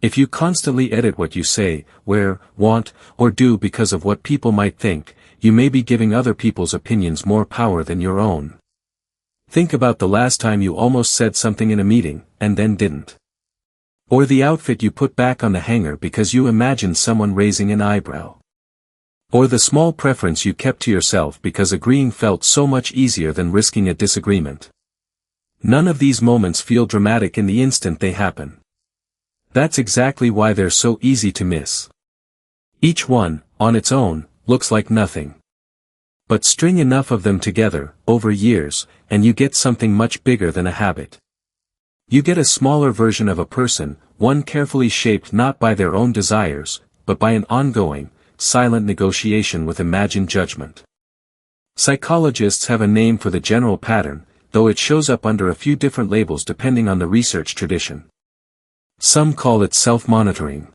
If you constantly edit what you say, wear, want, or do because of what people might think, you may be giving other people's opinions more power than your own. Think about the last time you almost said something in a meeting, and then didn't. Or the outfit you put back on the hanger because you imagined someone raising an eyebrow. Or the small preference you kept to yourself because agreeing felt so much easier than risking a disagreement. None of these moments feel dramatic in the instant they happen. That's exactly why they're so easy to miss. Each one, on its own, looks like nothing. But string enough of them together, over years, and you get something much bigger than a habit. You get a smaller version of a person, one carefully shaped not by their own desires, but by an ongoing, silent negotiation with imagined judgment. Psychologists have a name for the general pattern, though it shows up under a few different labels depending on the research tradition. Some call it self-monitoring.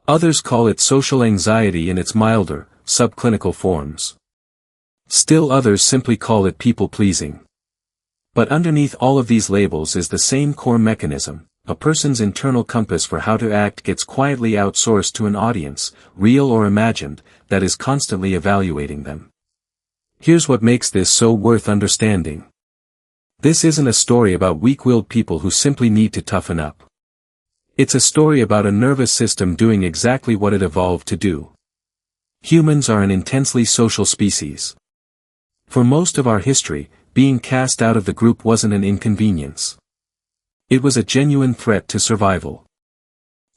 Others call it social anxiety in its milder, subclinical forms. Still others simply call it people-pleasing. But underneath all of these labels is the same core mechanism. A person's internal compass for how to act gets quietly outsourced to an audience, real or imagined, that is constantly evaluating them. Here's what makes this so worth understanding. This isn't a story about weak-willed people who simply need to toughen up. It's a story about a nervous system doing exactly what it evolved to do. Humans are an intensely social species. For most of our history, being cast out of the group wasn't an inconvenience. It was a genuine threat to survival.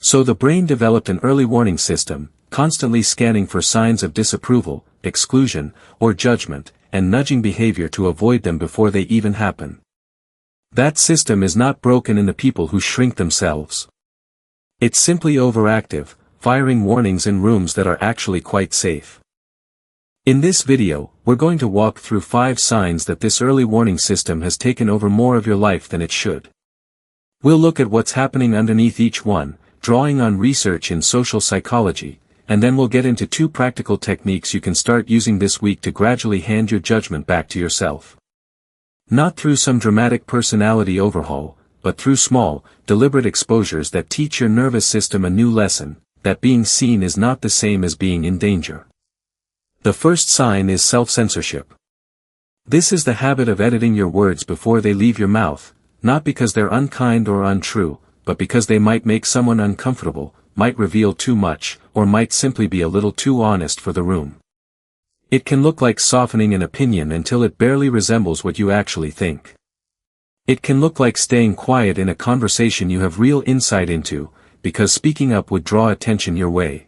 So the brain developed an early warning system, constantly scanning for signs of disapproval, exclusion, or judgment, and nudging behavior to avoid them before they even happen. That system is not broken in the people who shrink themselves. It's simply overactive, firing warnings in rooms that are actually quite safe. In this video, we're going to walk through 5 signs that this early warning system has taken over more of your life than it should. We'll look at what's happening underneath each one, drawing on research in social psychology, and then we'll get into 2 practical techniques you can start using this week to gradually hand your judgment back to yourself. Not through some dramatic personality overhaul, but through small, deliberate exposures that teach your nervous system a new lesson, that being seen is not the same as being in danger. The first sign is self-censorship. This is the habit of editing your words before they leave your mouth, not because they're unkind or untrue, but because they might make someone uncomfortable, might reveal too much, or might simply be a little too honest for the room. It can look like softening an opinion until it barely resembles what you actually think. It can look like staying quiet in a conversation you have real insight into, because speaking up would draw attention your way.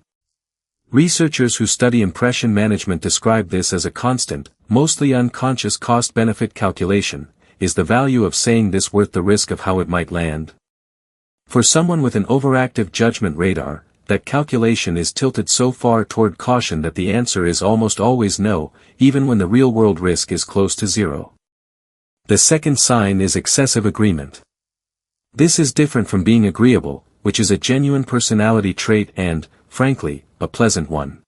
Researchers who study impression management describe this as a constant, mostly unconscious cost-benefit calculation. Is the value of saying this worth the risk of how it might land? For someone with an overactive judgment radar, that calculation is tilted so far toward caution that the answer is almost always no, even when the real-world risk is close to 0. The second sign is excessive agreement. This is different from being agreeable, which is a genuine personality trait and, frankly, a pleasant one.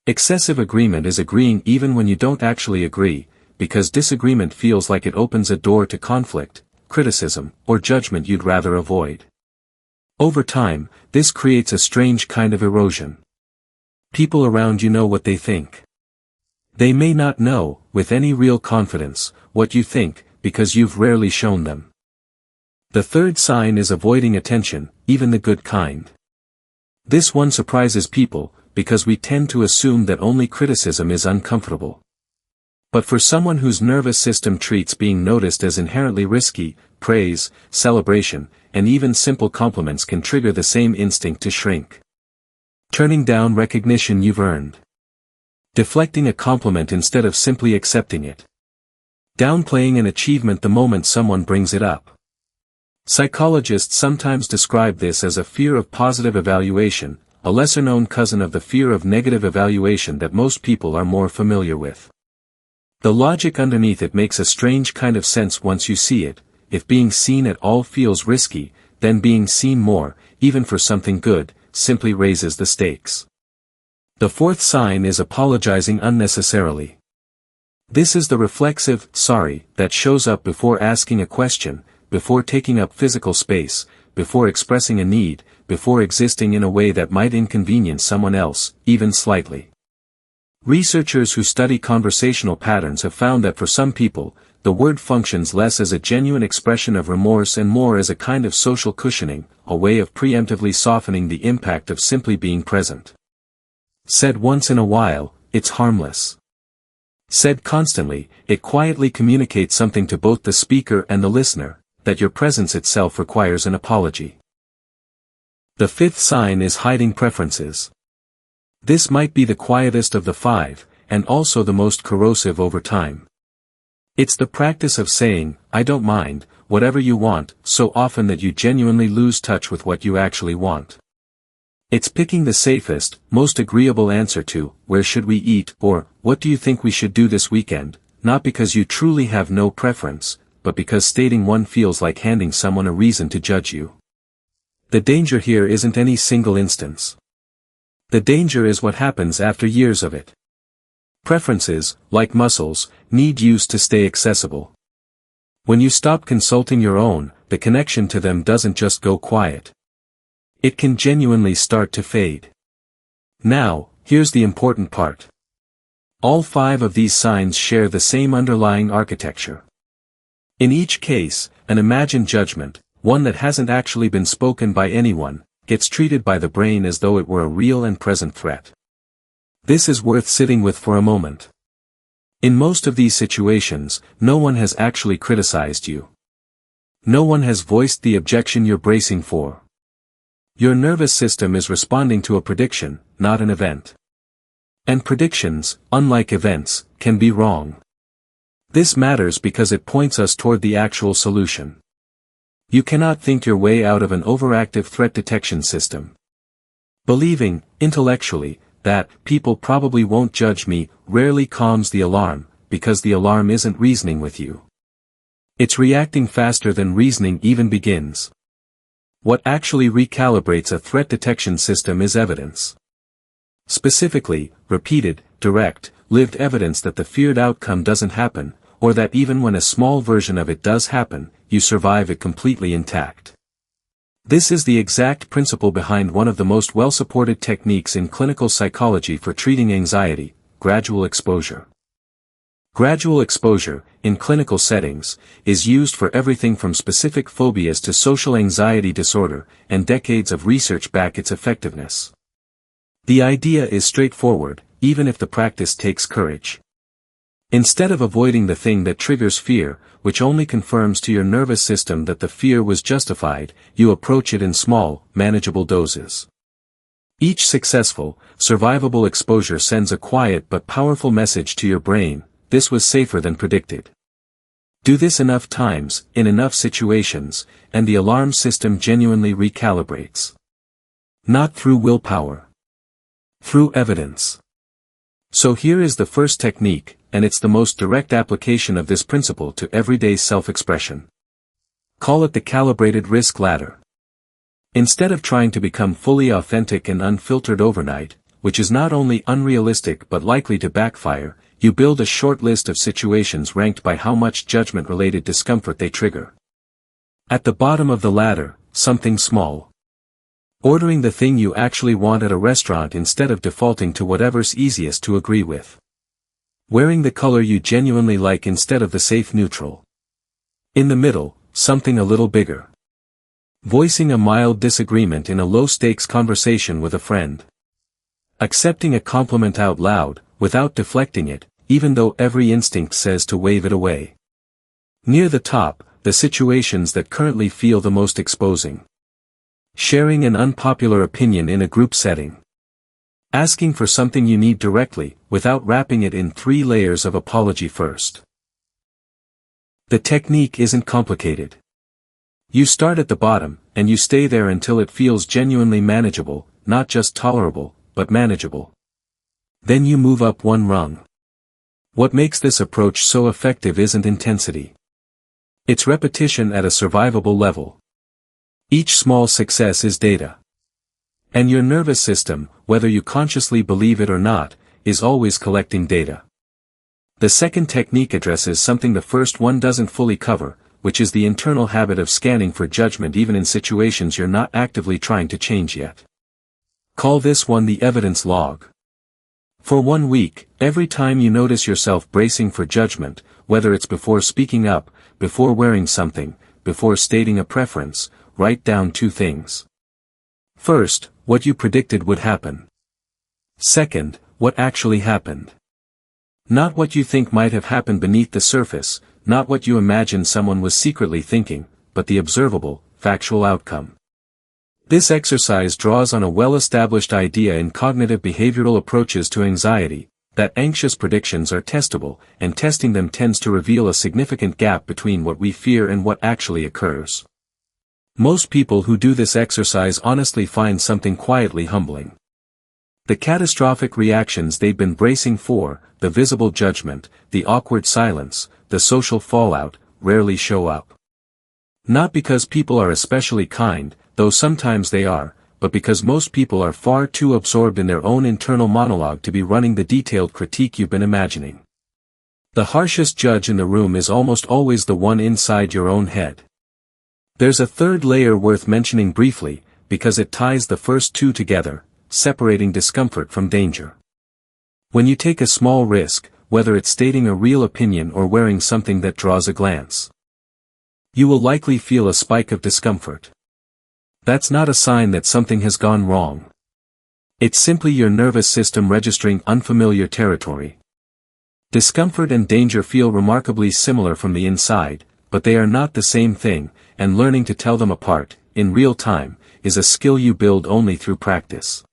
Excessive agreement is agreeing even when you don't actually agree, because disagreement feels like it opens a door to conflict, criticism, or judgment you'd rather avoid. Over time, this creates a strange kind of erosion. People around you know what they think. They may not know, with any real confidence, what you think, because you've rarely shown them. The third sign is avoiding attention, even the good kind. This one surprises people, because we tend to assume that only criticism is uncomfortable. But for someone whose nervous system treats being noticed as inherently risky, praise, celebration, and even simple compliments can trigger the same instinct to shrink. Turning down recognition you've earned. Deflecting a compliment instead of simply accepting it. Downplaying an achievement the moment someone brings it up. Psychologists sometimes describe this as a fear of positive evaluation, a lesser-known cousin of the fear of negative evaluation that most people are more familiar with. The logic underneath it makes a strange kind of sense once you see it. If being seen at all feels risky, then being seen more, even for something good, simply raises the stakes. The fourth sign is apologizing unnecessarily. This is the reflexive, sorry, that shows up before asking a question, before taking up physical space, before expressing a need, before existing in a way that might inconvenience someone else, even slightly. Researchers who study conversational patterns have found that for some people, the word functions less as a genuine expression of remorse and more as a kind of social cushioning, a way of preemptively softening the impact of simply being present. Said once in a while, it's harmless. Said constantly, it quietly communicates something to both the speaker and the listener, that your presence itself requires an apology. The fifth sign is hiding preferences. This might be the quietest of the five, and also the most corrosive over time. It's the practice of saying, "I don't mind, whatever you want," so often that you genuinely lose touch with what you actually want. It's picking the safest, most agreeable answer to, "Where should we eat?" or, "What do you think we should do this weekend?" not because you truly have no preference, but because stating one feels like handing someone a reason to judge you. The danger here isn't any single instance. The danger is what happens after years of it. Preferences, like muscles, need use to stay accessible. When you stop consulting your own, the connection to them doesn't just go quiet. It can genuinely start to fade. Now, here's the important part. All five of these signs share the same underlying architecture. In each case, an imagined judgment, one that hasn't actually been spoken by anyone, gets treated by the brain as though it were a real and present threat. This is worth sitting with for a moment. In most of these situations, no one has actually criticized you. No one has voiced the objection you're bracing for. Your nervous system is responding to a prediction, not an event. And predictions, unlike events, can be wrong. This matters because it points us toward the actual solution. You cannot think your way out of an overactive threat detection system. Believing, intellectually, that people probably won't judge me rarely calms the alarm, because the alarm isn't reasoning with you. It's reacting faster than reasoning even begins. What actually recalibrates a threat detection system is evidence. Specifically, repeated, direct, lived evidence that the feared outcome doesn't happen, or that even when a small version of it does happen, you survive it completely intact. This is the exact principle behind one of the most well-supported techniques in clinical psychology for treating anxiety, gradual exposure. Gradual exposure, in clinical settings, is used for everything from specific phobias to social anxiety disorder, and decades of research back its effectiveness. The idea is straightforward, even if the practice takes courage. Instead of avoiding the thing that triggers fear, which only confirms to your nervous system that the fear was justified, you approach it in small, manageable doses. Each successful, survivable exposure sends a quiet but powerful message to your brain: this was safer than predicted. Do this enough times, in enough situations, and the alarm system genuinely recalibrates. Not through willpower. Through evidence. So here is the first technique, and it's the most direct application of this principle to everyday self-expression. Call it the calibrated risk ladder. Instead of trying to become fully authentic and unfiltered overnight, which is not only unrealistic but likely to backfire, you build a short list of situations ranked by how much judgment-related discomfort they trigger. At the bottom of the ladder, something small. Ordering the thing you actually want at a restaurant instead of defaulting to whatever's easiest to agree with. Wearing the color you genuinely like instead of the safe neutral. In the middle, something a little bigger. Voicing a mild disagreement in a low-stakes conversation with a friend. Accepting a compliment out loud, without deflecting it, even though every instinct says to wave it away. Near the top, the situations that currently feel the most exposing. Sharing an unpopular opinion in a group setting. Asking for something you need directly, without wrapping it in 3 layers of apology first. The technique isn't complicated. You start at the bottom, and you stay there until it feels genuinely manageable, not just tolerable, but manageable. Then you move up one rung. What makes this approach so effective isn't intensity. It's repetition at a survivable level. Each small success is data. And your nervous system, whether you consciously believe it or not, is always collecting data. The second technique addresses something the first one doesn't fully cover, which is the internal habit of scanning for judgment even in situations you're not actively trying to change yet. Call this one the evidence log. For 1 week, every time you notice yourself bracing for judgment, whether it's before speaking up, before wearing something, before stating a preference, write down 2 things. First, what you predicted would happen. Second, what actually happened. Not what you think might have happened beneath the surface, not what you imagine someone was secretly thinking, but the observable, factual outcome. This exercise draws on a well-established idea in cognitive behavioral approaches to anxiety, that anxious predictions are testable, and testing them tends to reveal a significant gap between what we fear and what actually occurs. Most people who do this exercise honestly find something quietly humbling. The catastrophic reactions they've been bracing for, the visible judgment, the awkward silence, the social fallout, rarely show up. Not because people are especially kind, though sometimes they are, but because most people are far too absorbed in their own internal monologue to be running the detailed critique you've been imagining. The harshest judge in the room is almost always the one inside your own head. There's a third layer worth mentioning briefly, because it ties the first 2 together, separating discomfort from danger. When you take a small risk, whether it's stating a real opinion or wearing something that draws a glance, you will likely feel a spike of discomfort. That's not a sign that something has gone wrong. It's simply your nervous system registering unfamiliar territory. Discomfort and danger feel remarkably similar from the inside, but they are not the same thing, and learning to tell them apart, in real time, is a skill you build only through practice.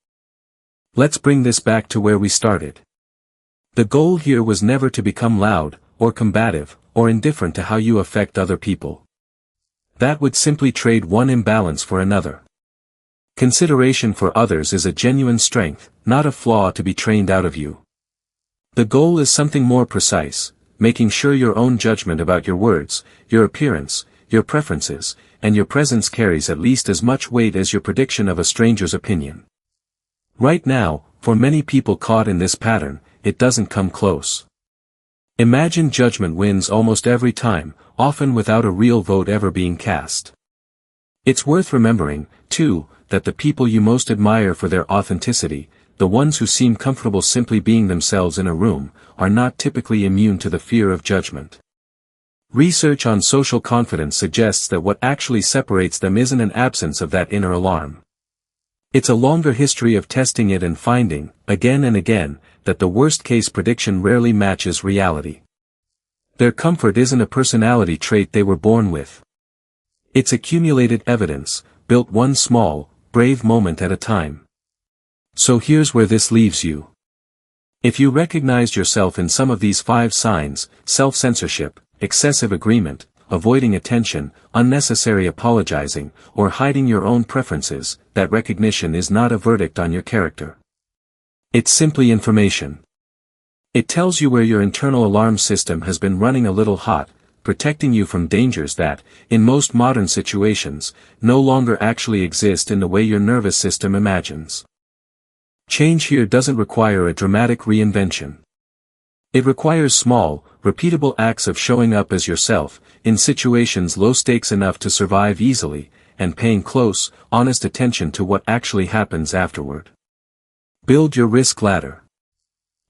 Let's bring this back to where we started. The goal here was never to become loud, or combative, or indifferent to how you affect other people. That would simply trade one imbalance for another. Consideration for others is a genuine strength, not a flaw to be trained out of you. The goal is something more precise, making sure your own judgment about your words, your appearance, your preferences, and your presence carries at least as much weight as your prediction of a stranger's opinion. Right now, for many people caught in this pattern, it doesn't come close. Imagine judgment wins almost every time, often without a real vote ever being cast. It's worth remembering, too, that the people you most admire for their authenticity, the ones who seem comfortable simply being themselves in a room, are not typically immune to the fear of judgment. Research on social confidence suggests that what actually separates them isn't an absence of that inner alarm. It's a longer history of testing it and finding, again and again, that the worst-case prediction rarely matches reality. Their comfort isn't a personality trait they were born with. It's accumulated evidence, built one small, brave moment at a time. So here's where this leaves you. If you recognized yourself in some of these 5 signs, self-censorship, excessive agreement, avoiding attention, unnecessary apologizing, or hiding your own preferences, that recognition is not a verdict on your character. It's simply information. It tells you where your internal alarm system has been running a little hot, protecting you from dangers that, in most modern situations, no longer actually exist in the way your nervous system imagines. Change here doesn't require a dramatic reinvention. It requires small, repeatable acts of showing up as yourself, in situations low stakes enough to survive easily, and paying close, honest attention to what actually happens afterward. Build your risk ladder.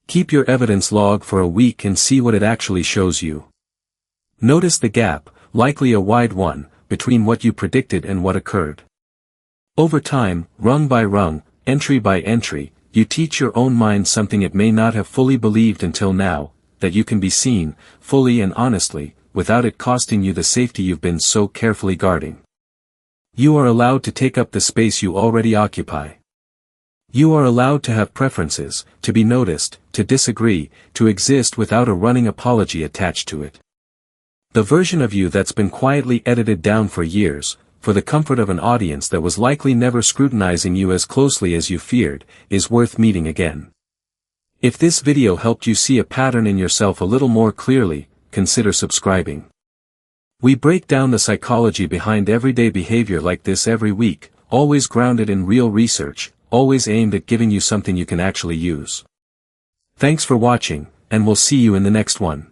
Keep your evidence log for a week and see what it actually shows you. Notice the gap, likely a wide one, between what you predicted and what occurred. Over time, rung by rung, entry by entry, you teach your own mind something it may not have fully believed until now, that you can be seen, fully and honestly, without it costing you the safety you've been so carefully guarding. You are allowed to take up the space you already occupy. You are allowed to have preferences, to be noticed, to disagree, to exist without a running apology attached to it. The version of you that's been quietly edited down for years, for the comfort of an audience that was likely never scrutinizing you as closely as you feared, is worth meeting again. If this video helped you see a pattern in yourself a little more clearly, consider subscribing. We break down the psychology behind everyday behavior like this every week, always grounded in real research, always aimed at giving you something you can actually use. Thanks for watching, and we'll see you in the next one.